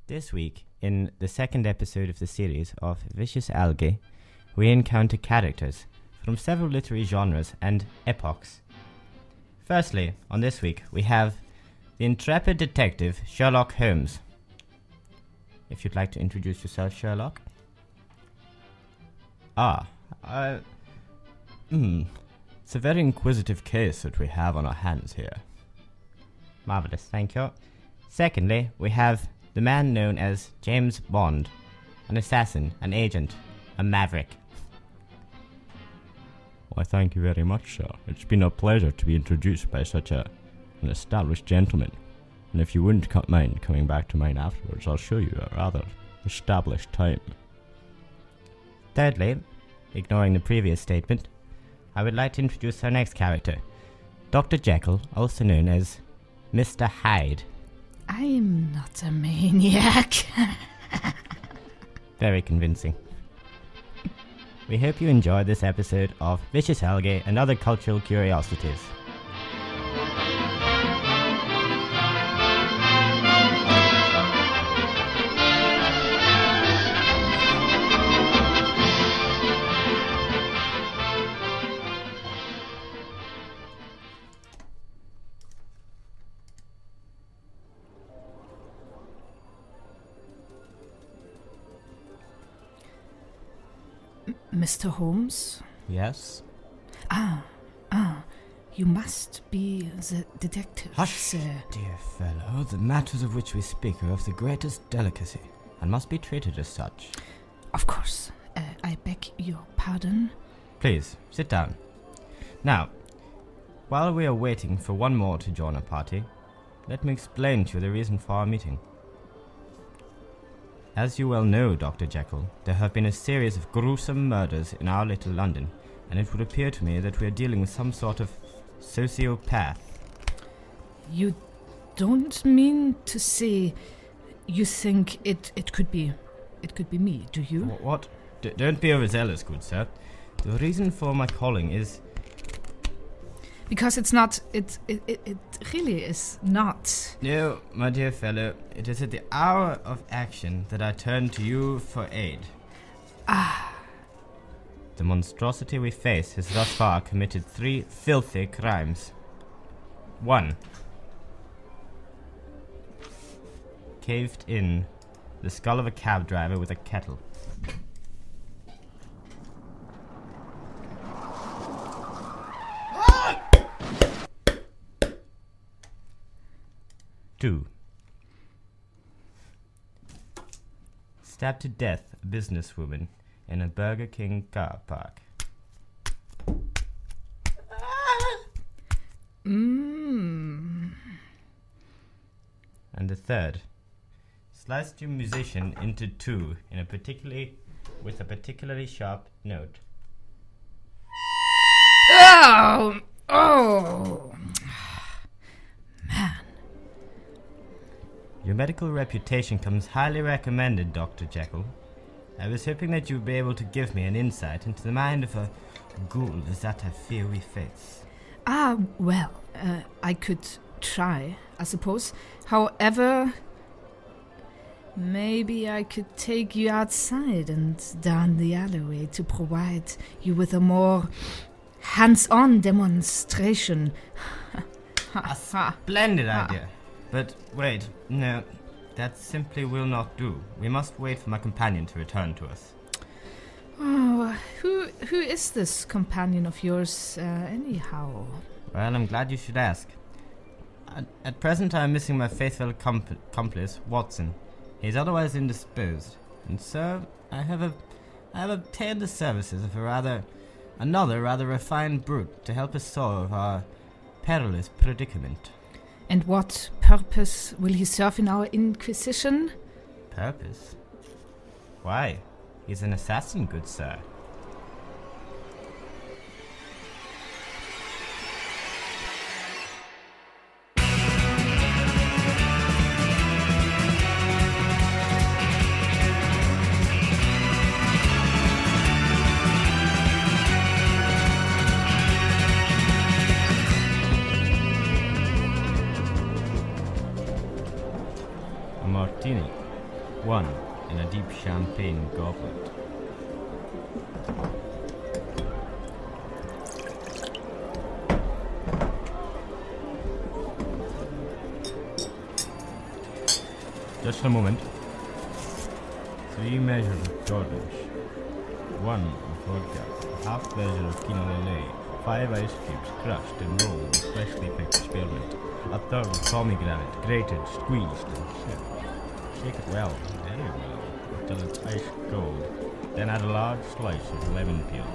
This week, in the second episode of the series of Vicious Algae, we encounter characters from several literary genres and epochs. Firstly, on this week, we have the intrepid detective Sherlock Holmes. If you'd like to introduce yourself, Sherlock. It's a very inquisitive case that we have on our hands here. Marvelous, thank you. Secondly, we have the man known as James Bond, an assassin, an agent, a maverick. Why, thank you very much, sir. It's been a pleasure to be introduced by such an established gentleman. And if you wouldn't mind coming back to mine afterwards, I'll show you a rather established time. Thirdly, ignoring the previous statement, I would like to introduce our next character, Dr. Jekyll, also known as Mr. Hyde. I'm not a maniac. Very convincing. We hope you enjoy this episode of Vicious Algae and other cultural curiosities. Mr. Holmes? Yes? You must be the detective. Hush, sir. dear fellow. The matters of which we speak are of the greatest delicacy, and must be treated as such. Of course. I beg your pardon. Please, sit down. Now, while we are waiting for one more to join our party, let me explain to you the reason for our meeting. As you well know, Dr. Jekyll, there have been a series of gruesome murders in our little London, and it would appear to me that we are dealing with some sort of sociopath. You don't mean to say you think it could be me, do you? What? Don't be overzealous, good sir. The reason for my calling is... Because it's not, it really is not. No, my dear fellow, it is at the hour of action that I turn to you for aid. The monstrosity we face has thus far committed 3 filthy crimes. 1. Caved in the skull of a cab driver with a kettle. 2. Stabbed to death a businesswoman in a Burger King car park. And the 3rd, sliced your musician into 2 with a particularly sharp note. Oh, man. Your medical reputation comes highly recommended, Dr. Jekyll. I was hoping that you'd be able to give me an insight into the mind of a ghoul as that I fear we face. Well, I could try, I suppose. However, maybe I could take you outside and down the alleyway to provide you with a more hands-on demonstration. A splendid idea. But wait, no, that simply will not do. We must wait for my companion to return to us. Oh, who is this companion of yours, anyhow? Well, I'm glad you should ask. At present, I am missing my faithful accomplice, Watson. He is otherwise indisposed, and so I have obtained the services of another rather refined brute to help us solve our perilous predicament. And what purpose will he serve in our Inquisition? Purpose? Why? He's an assassin, good sir. A martini. one in a deep champagne goblet. Just a moment. 3 measures of Jordan's, 1 of vodka, half measure of Pinot Noir, 5 ice cubes crushed and rolled with freshly picked spearmint, a third of pomegranate, grated, squeezed, and shake. Shake it well, very well, until it's ice cold. Then add a large slice of lemon peel.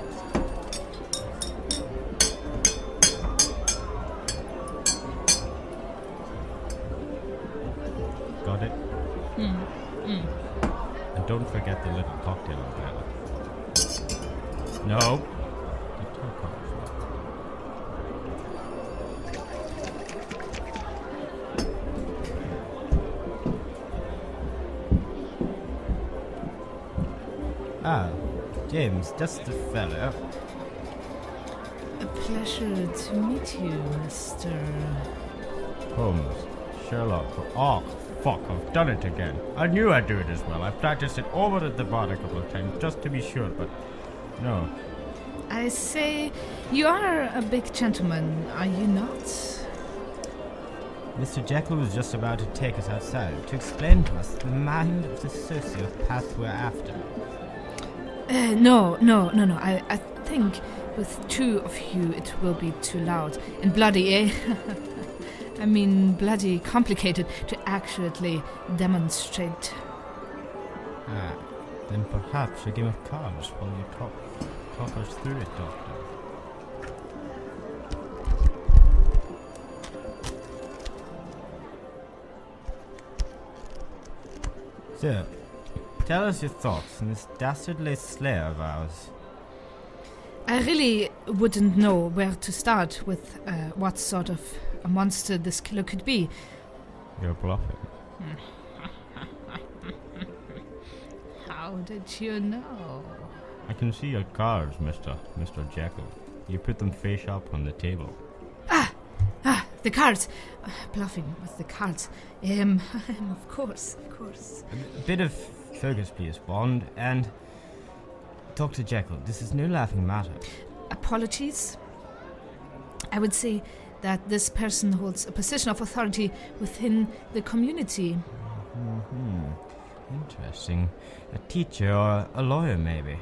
Got it? And don't forget the little cocktail umbrella. No. The two cards. Ah, James, just the fellow. A pleasure to meet you, Mr. Holmes. Sherlock. Oh, fuck, I've done it again. I knew I'd do it as well. I practiced it over at the bar a couple of times just to be sure, but no. I say, you are a big gentleman, are you not? Mr. Jekyll was just about to take us outside to explain to us the mind of the sociopath we're after. No. I think with 2 of you it will be too loud. And bloody, eh? I mean, bloody complicated to accurately demonstrate. Ah, then perhaps a game of cards while you talk us through it, Doctor. So, tell us your thoughts on this dastardly slayer of ours. I really wouldn't know where to start with what sort of a monster this killer could be. You're bluffing. How did you know? I can see your cards, Mr. Jekyll. You put them face up on the table. The cards. Bluffing with the cards. Of course. A bit of focus, please, Bond, and Dr. Jekyll, this is no laughing matter. Apologies. I would say that this person holds a position of authority within the community. Interesting. A teacher or a lawyer, maybe.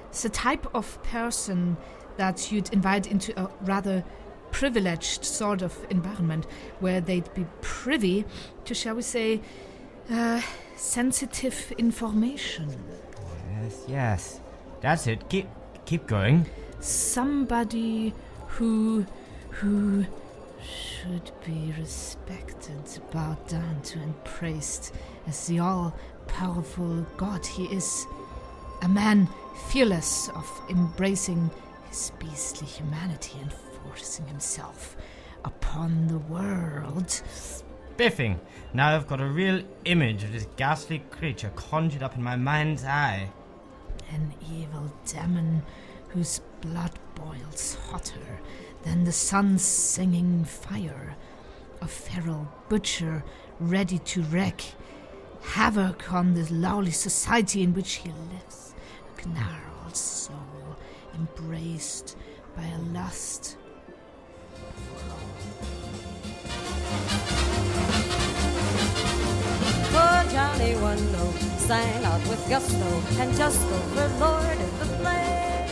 It's the type of person that you'd invite into a rather privileged sort of environment where they'd be privy to, shall we say, sensitive information. Yes. That's it. Keep going. Somebody who should be respected, bowed down to and praised as the all-powerful God he is. A man fearless of embracing his beastly humanity and forcing himself upon the world. Spiffing! Now I've got a real image of this ghastly creature conjured up in my mind's eye. An evil demon whose blood boils hotter than the sun's singing fire. A feral butcher ready to wreak havoc on the lowly society in which he lives. A gnarled soul embraced by a lust. For Johnny One Note sang out with gusto and just overlorded the place.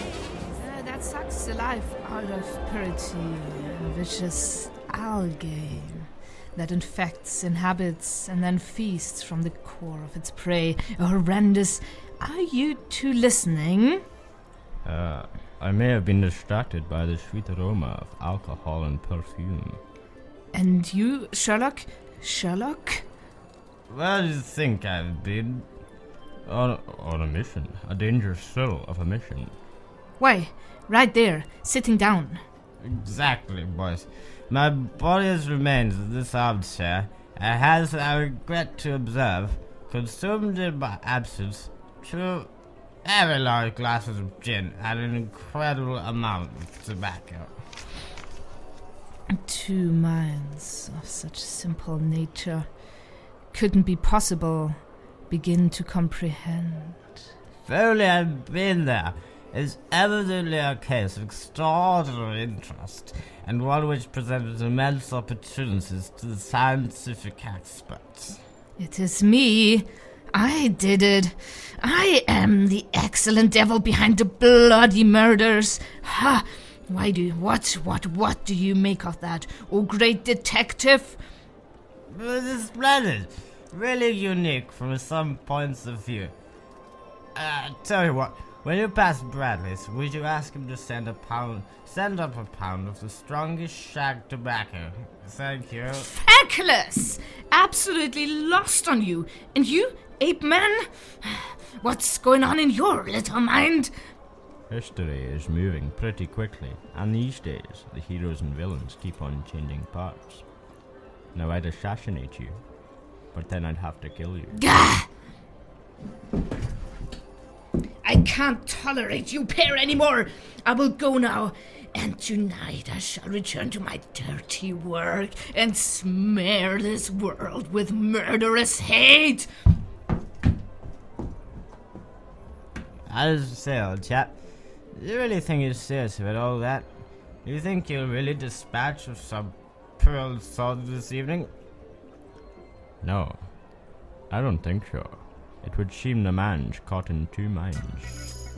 That sucks the life out of purity, vicious algae that infects, inhabits, and then feasts from the core of its prey. Horrendous. Are you two listening? I may have been distracted by the sweet aroma of alcohol and perfume. And you, Sherlock? Sherlock? Where do you think I've been? On a mission. A dangerous thrill of a mission. Why, right there, sitting down. Exactly, boys. My body's remains of this armchair has, I regret to observe, consumed in my absence 2 very large glasses of gin and an incredible amount of tobacco. 2 minds of such simple nature couldn't be possible begin to comprehend. If only I'd been there. It's evidently a case of extraordinary interest, and one which presents immense opportunities to the scientific experts. It is me. I did it. I am the excellent devil behind the bloody murders. Ha! What do you make of that, oh great detective? It's splendid. Really unique from some points of view. Tell you what, when you pass Bradley's, would you ask him to send up a pound of the strongest shag tobacco? Thank you. Feckless! Absolutely lost on you. And you, ape man? What's going on in your little mind? History is moving pretty quickly, and these days the heroes and villains keep on changing parts. Now I'd assassinate you, but then I'd have to kill you. Gah! I can't tolerate you pair anymore. I will go now, and tonight I shall return to my dirty work and smear this world with murderous hate. As I say, old chap, do you really think you're serious about all that? Do you think you'll really dispatch of some pearl salt this evening? No, I don't think so. It would seem the man's caught in two minds.